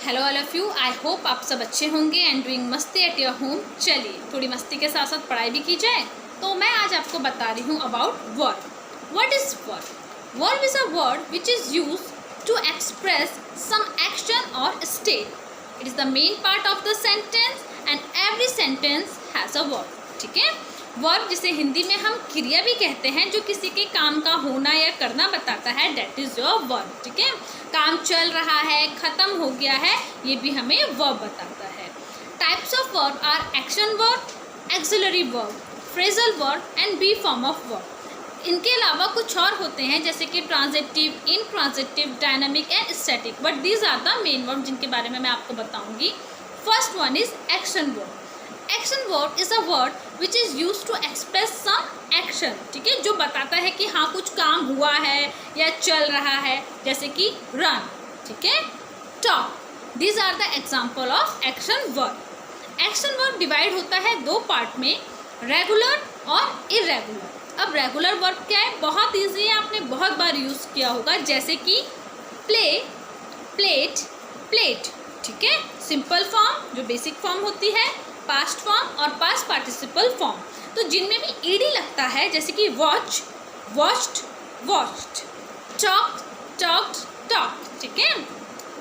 Hello all of you, I hope आप सब अच्छे होंगे एंड डूइंग मस्ती एट योर होम। चलिए थोड़ी मस्ती के साथ साथ पढ़ाई भी की जाए। तो मैं आज आपको बता रही हूँ about verb. What is verb? Verb is a word which is use to express some action और state. It is the main part of the sentence and every sentence has a verb. ठीक है, verb जिसे हिंदी में हम क्रिया भी कहते हैं, जो किसी के काम का होना या करना बताता है, दैट इज योर वर्ब। ठीक है, काम चल रहा है, खत्म हो गया है, ये भी हमें वर्ब बताता है। Types of verb are action verb, auxiliary verb, phrasal verb and B form of verb. इनके अलावा कुछ और होते हैं जैसे कि transitive, intransitive, dynamic and static, but these are the main verb जिनके बारे में मैं आपको बताऊंगी। First one is action verb. Action verb is a word which is use to express some action. ठीक है, जो बताता है कि हाँ कुछ काम हुआ है या चल रहा है, जैसे कि रन। ठीक है, talk, these are the example of action verb. Action verb divide होता है दो पार्ट में, रेगुलर और इरेगुलर। अब रेगुलर वर्ब क्या है? बहुत ईजी है, आपने बहुत बार यूज किया होगा, जैसे कि प्ले, प्लेट, प्लेट। ठीक है, सिंपल फॉर्म जो बेसिक फॉर्म होती है, पास्ट फॉर्म और पास्ट पार्टिसिपल फॉर्म। तो जिनमें भी ईडी लगता है, जैसे कि watch, watched, watched, talk, talked, talked. ठीक है,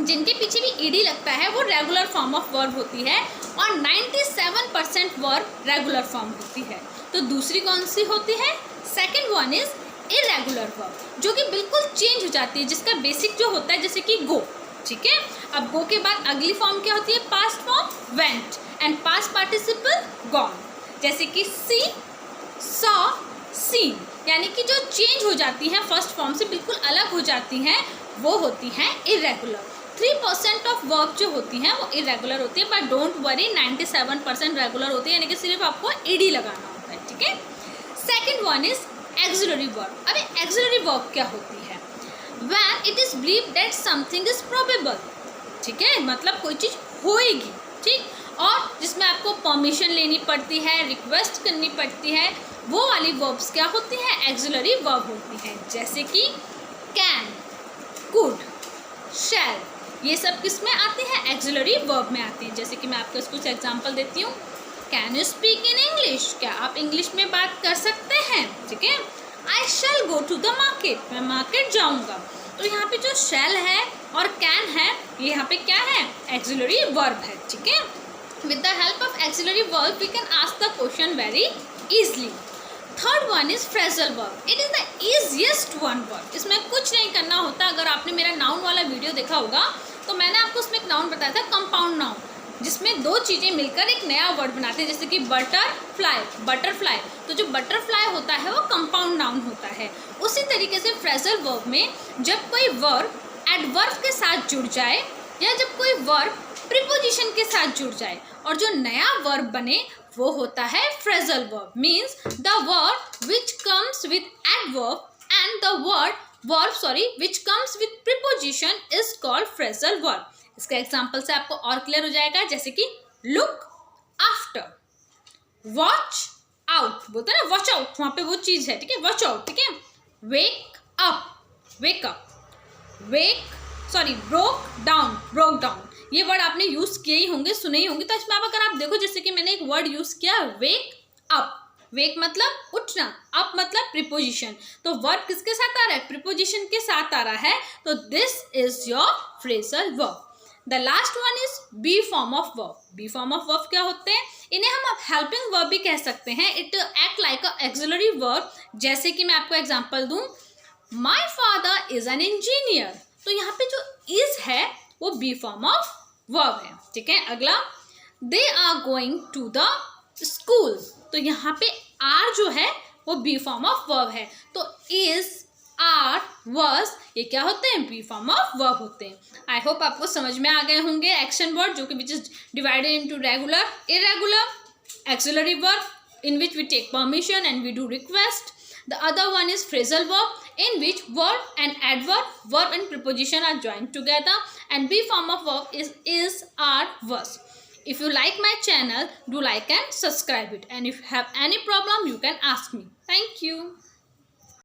जिनके पीछे भी ईडी लगता है वो रेगुलर फॉर्म ऑफ वर्ब होती है और 97% वर्ब रेगुलर फॉर्म होती है। तो दूसरी कौन सी होती है? Second one is irregular verb, जो कि बिल्कुल चेंज हो जाती है, जिसका बेसिक जो होता है, जैसे कि गो। ठीक है, अब गो के बाद अगली फॉर्म क्या होती है? Past form went and past participle gone, जैसे कि सी, सॉ, सीन। यानी कि जो चेंज हो जाती हैं फर्स्ट फॉर्म से, बिल्कुल अलग हो जाती हैं, वो होती हैं इरेगुलर। 3% ऑफ वर्ब जो होती हैं वो इरेगुलर होती है, बट डोंट वरी 97% रेगुलर होती है, यानी कि सिर्फ आपको ईडी लगाना होता है। ठीक है, second one is axillary verb. अब एक्सिलरी वर्ब क्या होती है? When it is believed that something is probable। ठीक है, मतलब कोई चीज़ होएगी। ठीक, और जिसमें आपको परमिशन लेनी पड़ती है, रिक्वेस्ट करनी पड़ती है, वो वाली वर्ब्स क्या होती हैं? एक्सिलरी वर्ब होती हैं, जैसे कि कैन, कुड, शैल। ये सब किस में आती हैं? एक्सिलरी वर्ब में आती हैं। जैसे कि मैं आपको कुछ एग्जांपल देती हूँ। Can you speak in English? क्या आप इंग्लिश में बात कर सकते हैं? ठीक है, आई शैल गो टू द मार्केट, मैं मार्केट जाऊँगा। तो यहाँ पे जो शैल है और कैन है, ये यहाँ पे क्या है? एक्सिलरी वर्ब है। ठीक है, with the help of auxiliary verb we can ask the question very easily. Third one is phrasal verb. It is the easiest one verb. इसमें कुछ नहीं करना होता। अगर आपने मेरा नाउन वाला वीडियो देखा होगा तो मैंने आपको उसमें एक नाउन बताया था, कंपाउंड नाउन, जिसमें दो चीज़ें मिलकर एक नया वर्ड बनाते हैं, जैसे कि बटरफ्लाई, बटरफ्लाई। तो जो बटरफ्लाई होता है वो कंपाउंड नाउन होता है। उसी तरीके से फ्रेजल वर्ब में जब कोई वर्ब एडवर्ब के साथ जुड़ जाए या जब कोई वर्ब प्रीपोजिशन के साथ जुड़ जाए और जो नया वर्ब बने, वो होता है phrasal verb. Means the word which comes with adverb and the verb which comes with preposition is called phrasal verb. इसका एग्जाम्पल से आपको और क्लियर हो जाएगा, जैसे कि लुक आफ्टर, वॉच आउट। बोलते हैं ना वॉच आउट, वहाँ पे वो चीज़ है। ठीक है, वॉच आउट। ठीक है, wake up, wake up, broke down, broke down. ये वर्ड आपने यूज़ किए ही होंगे, सुने ही होंगे। तो इसमें अब अगर आप देखो, जैसे कि मैंने एक वर्ड यूज़ किया वेक अप। वेक मतलब उठना, अप मतलब प्रीपोजिशन। तो वर्ब किसके साथ आ रहा है? प्रीपोजिशन के साथ आ रहा है। तो this is your phrasal verb. The last one is B form of verb. B form of verb क्या होते हैं? इन्हें हम हेल्पिंग वर्ब भी कह सकते हैं। It act like a axillary verb. जैसे कि मैं आपको एग्जांपल दूं, my father is an engineer. तो यहाँ पे जो इज है वो बी फॉर्म ऑफ वर्ब है। ठीक है, अगला, they are going to the school. तो यहाँ पे आर जो है वो बी फॉर्म ऑफ वर्ब है। तो इज, आर, वर्स, ये क्या होते हैं? बी फॉर्म ऑफ वर्ब होते हैं। आई होप आपको समझ में आ गए होंगे एक्शन वर्ड, जो कि which is divided into regular, irregular, auxiliary verb in which we take permission and we do request. The other one is phrasal verb in which verb and adverb, verb and preposition are joined together, and B form of verb is, are, was. If you like my channel, do like and subscribe it, and if you have any problem you can ask me. Thank you.